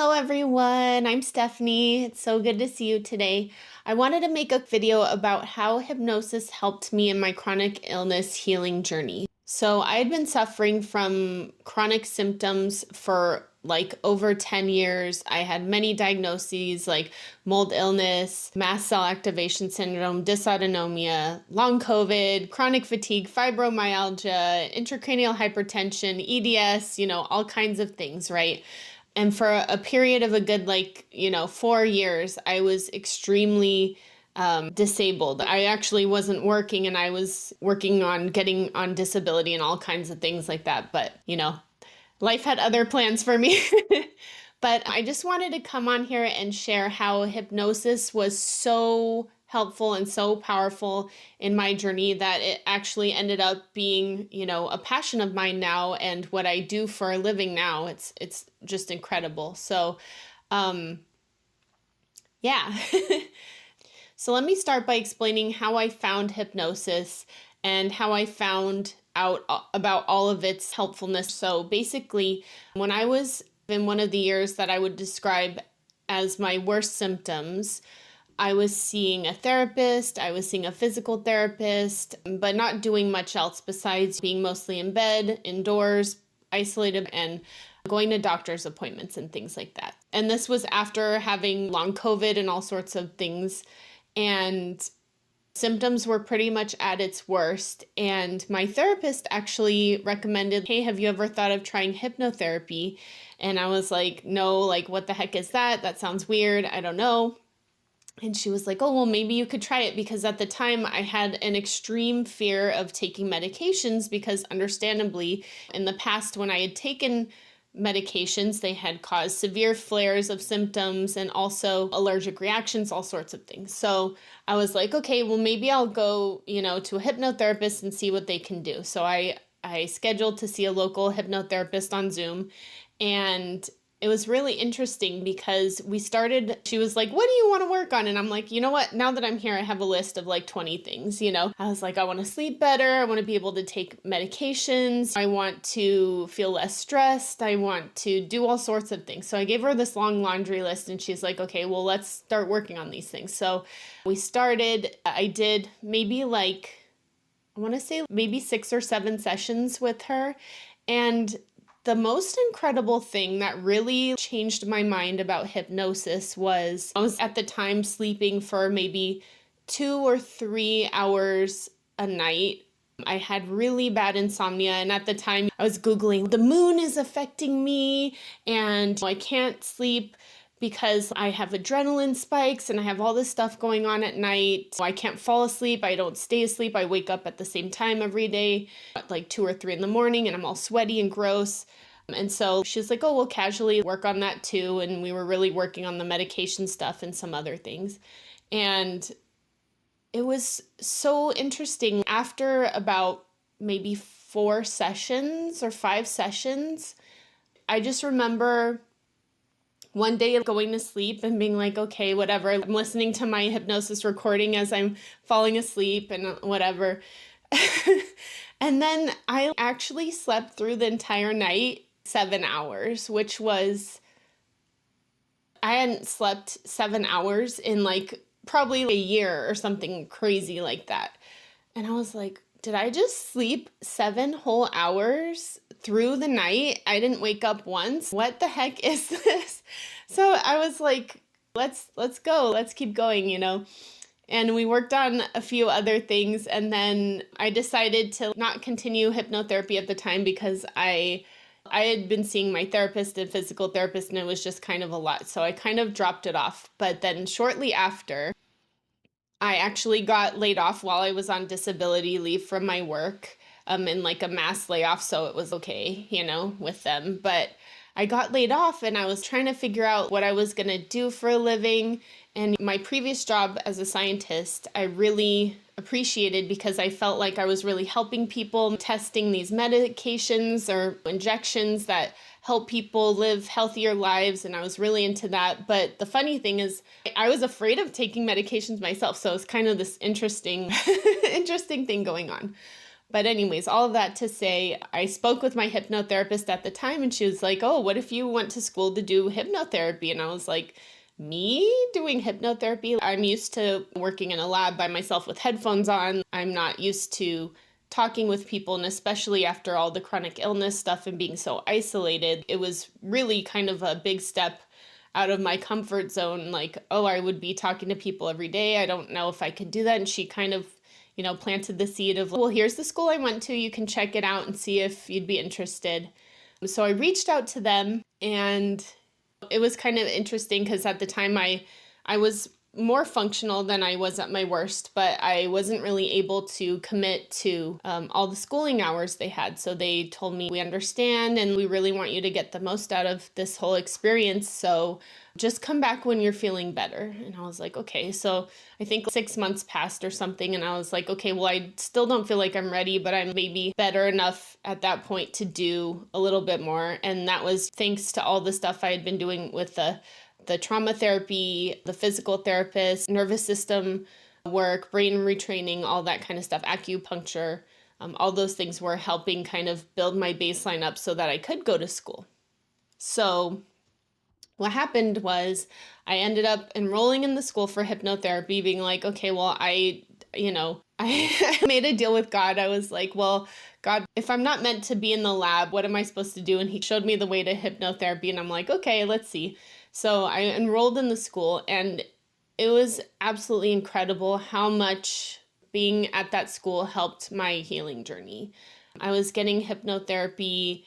Hello everyone, I'm Stephanie. It's so good to see you today. I wanted to make a video about how hypnosis helped me in my chronic illness healing journey. So I had been suffering from chronic symptoms for like over 10 years. I had many diagnoses like mold illness, mast cell activation syndrome, dysautonomia, long COVID, chronic fatigue, fibromyalgia, intracranial hypertension, EDS, all kinds of things, right? And for a period of a good, 4 years, I was extremely disabled. I actually wasn't working and I was working on getting on disability and all kinds of things like that. But, life had other plans for me. But I just wanted to come on here and share how hypnosis was so helpful and so powerful in my journey that it actually ended up being, a passion of mine now and what I do for a living now. It's just incredible. So, yeah. So let me start by explaining how I found hypnosis and how I found out about all of its helpfulness. So basically, when I was in one of the years that I would describe as my worst symptoms, I was seeing a therapist, I was seeing a physical therapist, but not doing much else besides being mostly in bed, indoors, isolated, and going to doctor's appointments and things like that. And this was after having long COVID and all sorts of things. And symptoms were pretty much at its worst. And my therapist actually recommended, hey, have you ever thought of trying hypnotherapy? And I was like, no, like, what the heck is that? That sounds weird. I don't know. And she was like, oh, well, maybe you could try it, because at the time I had an extreme fear of taking medications because understandably in the past when I had taken medications, they had caused severe flares of symptoms and also allergic reactions, all sorts of things. So I was like, okay, well, maybe I'll go, to a hypnotherapist and see what they can do. So I scheduled to see a local hypnotherapist on Zoom, and it was really interesting because she was like, what do you want to work on? And I'm like, you know what? Now that I'm here, I have a list of like 20 things, I was like, I want to sleep better. I want to be able to take medications. I want to feel less stressed. I want to do all sorts of things. So I gave her this long laundry list and she's like, okay, well, let's start working on these things. So we started, I did maybe I want to say maybe 6 or 7 sessions with her. And the most incredible thing that really changed my mind about hypnosis was I was at the time sleeping for maybe 2 or 3 hours a night. I had really bad insomnia, and at the time I was Googling, the moon is affecting me and I can't sleep because I have adrenaline spikes and I have all this stuff going on at night. I can't fall asleep. I don't stay asleep. I wake up at the same time every day at like 2 or 3 in the morning and I'm all sweaty and gross. And so she's like, oh, we'll casually work on that too. And we were really working on the medication stuff and some other things. And it was so interesting. After about maybe 4 sessions or 5 sessions, I just remember one day going to sleep and being like, okay, whatever. I'm listening to my hypnosis recording as I'm falling asleep and whatever. And then I actually slept through the entire night, 7 hours, which was, I hadn't slept 7 hours in like probably a year or something crazy like that. And I was like, did I just sleep 7 whole hours through the night? I didn't wake up once. What the heck is this? So I was like, let's go. Let's keep going, And we worked on a few other things. And then I decided to not continue hypnotherapy at the time because I had been seeing my therapist and physical therapist, and it was just kind of a lot. So I kind of dropped it off. But then shortly after, I actually got laid off while I was on disability leave from my work, in like a mass layoff. So it was okay, with them. But I got laid off and I was trying to figure out what I was going to do for a living. And my previous job as a scientist, I really appreciated because I felt like I was really helping people, testing these medications or injections that help people live healthier lives. And I was really into that. But the funny thing is I was afraid of taking medications myself. So it's kind of this interesting thing going on. But anyways, all of that to say, I spoke with my hypnotherapist at the time and she was like, oh, what if you went to school to do hypnotherapy? And I was like, me doing hypnotherapy? I'm used to working in a lab by myself with headphones on. I'm not used to talking with people, and especially after all the chronic illness stuff and being so isolated, it was really kind of a big step out of my comfort zone. Like, oh, I would be talking to people every day. I don't know if I could do that. And she kind of, planted the seed of, well, here's the school I went to. You can check it out and see if you'd be interested. So I reached out to them, and it was kind of interesting because at the time I was more functional than I was at my worst, but I wasn't really able to commit to all the schooling hours they had. So they told me, we understand and we really want you to get the most out of this whole experience. So just come back when you're feeling better. And I was like, okay. So I think 6 months passed or something. And I was like, okay, well, I still don't feel like I'm ready, but I'm maybe better enough at that point to do a little bit more. And that was thanks to all the stuff I had been doing with the trauma therapy, the physical therapist, nervous system work, brain retraining, all that kind of stuff, acupuncture. All those things were helping kind of build my baseline up so that I could go to school. So what happened was I ended up enrolling in the school for hypnotherapy, being like, okay, well, I made a deal with God. I was like, well, God, if I'm not meant to be in the lab, what am I supposed to do? And he showed me the way to hypnotherapy, and I'm like, okay, let's see. So I enrolled in the school, and it was absolutely incredible how much being at that school helped my healing journey. I was getting hypnotherapy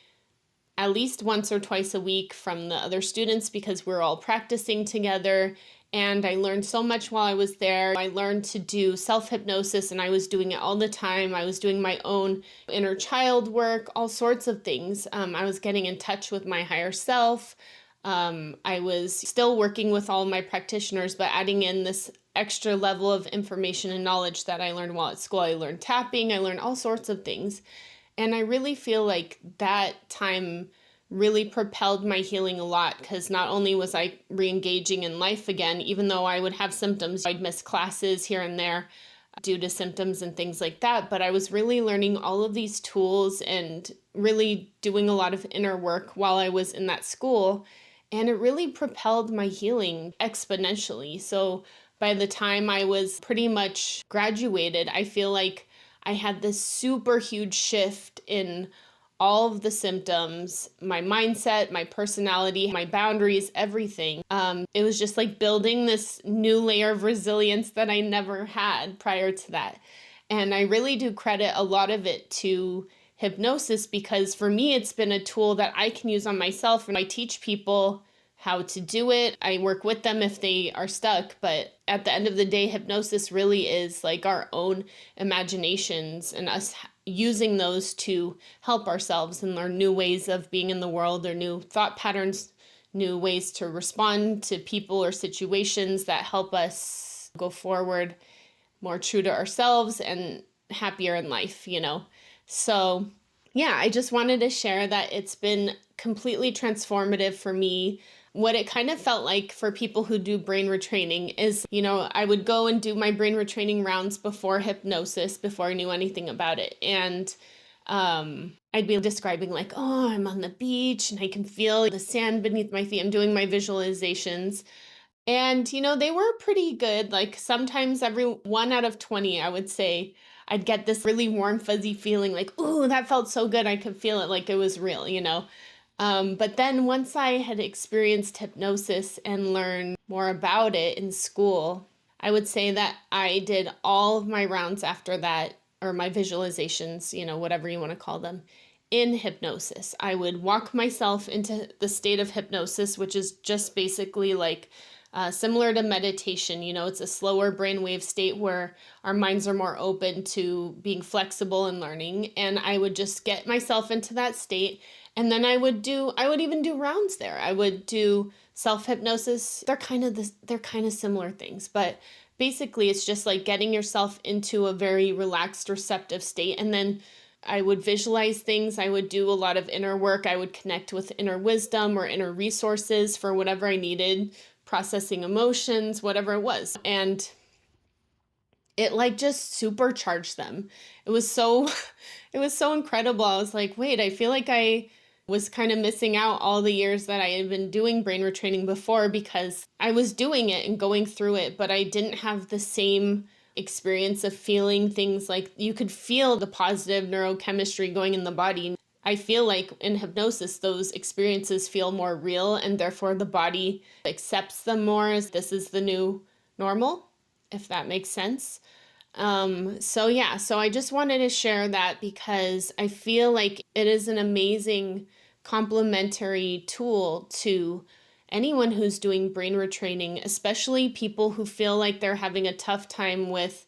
at least once or twice a week from the other students because we're all practicing together. And I learned so much while I was there. I learned to do self-hypnosis, and I was doing it all the time. I was doing my own inner child work, all sorts of things. I was getting in touch with my higher self. I was still working with all my practitioners, but adding in this extra level of information and knowledge that I learned while at school. I learned tapping, I learned all sorts of things. And I really feel like that time really propelled my healing a lot, because not only was I re-engaging in life again, even though I would have symptoms, I'd miss classes here and there due to symptoms and things like that, but I was really learning all of these tools and really doing a lot of inner work while I was in that school, and it really propelled my healing exponentially. So by the time I was pretty much graduated, I feel like I had this super huge shift in all of the symptoms, my mindset, my personality, my boundaries, everything. It was just like building this new layer of resilience that I never had prior to that. And I really do credit a lot of it to hypnosis, because for me, it's been a tool that I can use on myself, and I teach people how to do it. I work with them if they are stuck, but at the end of the day, hypnosis really is like our own imaginations and us using those to help ourselves and learn new ways of being in the world, or new thought patterns, new ways to respond to people or situations that help us go forward more true to ourselves and happier in life, So yeah, I just wanted to share that it's been completely transformative for me. What it kind of felt like for people who do brain retraining is, I would go and do my brain retraining rounds before hypnosis, before I knew anything about it. And I'd be describing like, oh, I'm on the beach and I can feel the sand beneath my feet. I'm doing my visualizations. And, they were pretty good. Like sometimes every 1 out of 20, I would say, I'd get this really warm, fuzzy feeling like, ooh, that felt so good. I could feel it like it was real, But then once I had experienced hypnosis and learned more about it in school, I would say that I did all of my rounds after that, or my visualizations, whatever you want to call them, in hypnosis. I would walk myself into the state of hypnosis, which is just basically like similar to meditation. It's a slower brainwave state where our minds are more open to being flexible and learning. And I would just get myself into that state. And then I would even do rounds there. I would do self-hypnosis. They're kind of similar things, but basically it's just like getting yourself into a very relaxed, receptive state. And then I would visualize things. I would do a lot of inner work. I would connect with inner wisdom or inner resources for whatever I needed, processing emotions, whatever it was. And it like just supercharged them. It was so it was so incredible. I was like, wait, I feel like I was kind of missing out all the years that I had been doing brain retraining before because I was doing it and going through it, but I didn't have the same experience of feeling things like you could feel the positive neurochemistry going in the body. I feel like in hypnosis, those experiences feel more real and therefore the body accepts them more as this is the new normal, if that makes sense. So yeah, so I just wanted to share that because I feel like it is an amazing complementary tool to anyone who's doing brain retraining, especially people who feel like they're having a tough time with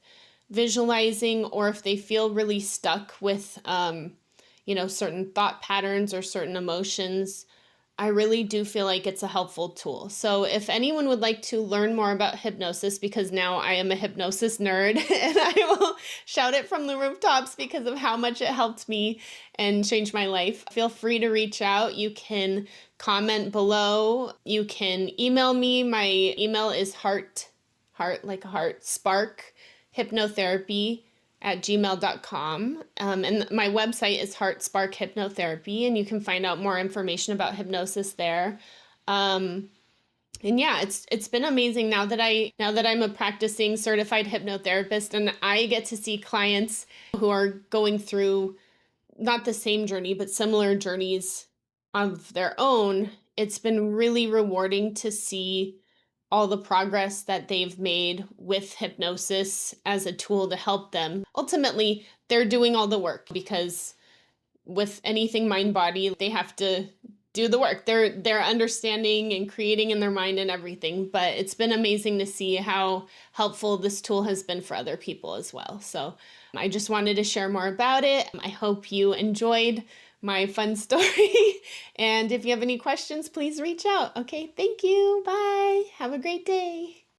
visualizing or if they feel really stuck with, certain thought patterns or certain emotions. I really do feel like it's a helpful tool. So if anyone would like to learn more about hypnosis, because now I am a hypnosis nerd and I will shout it from the rooftops because of how much it helped me and changed my life, feel free to reach out. You can comment below. You can email me. My email is heart like a heart, spark hypnotherapy at gmail.com. And my website is Heart Spark Hypnotherapy, and you can find out more information about hypnosis there. And yeah, it's been amazing now that I'm a practicing certified hypnotherapist and I get to see clients who are going through not the same journey, but similar journeys of their own. It's been really rewarding to see all the progress that they've made with hypnosis as a tool to help them. Ultimately, they're doing all the work because with anything mind body, they have to do the work. They're understanding and creating in their mind and everything, but it's been amazing to see how helpful this tool has been for other people as well. So I just wanted to share more about it. I hope you enjoyed my fun story. And if you have any questions, please reach out. Okay, thank you. Bye. Have a great day.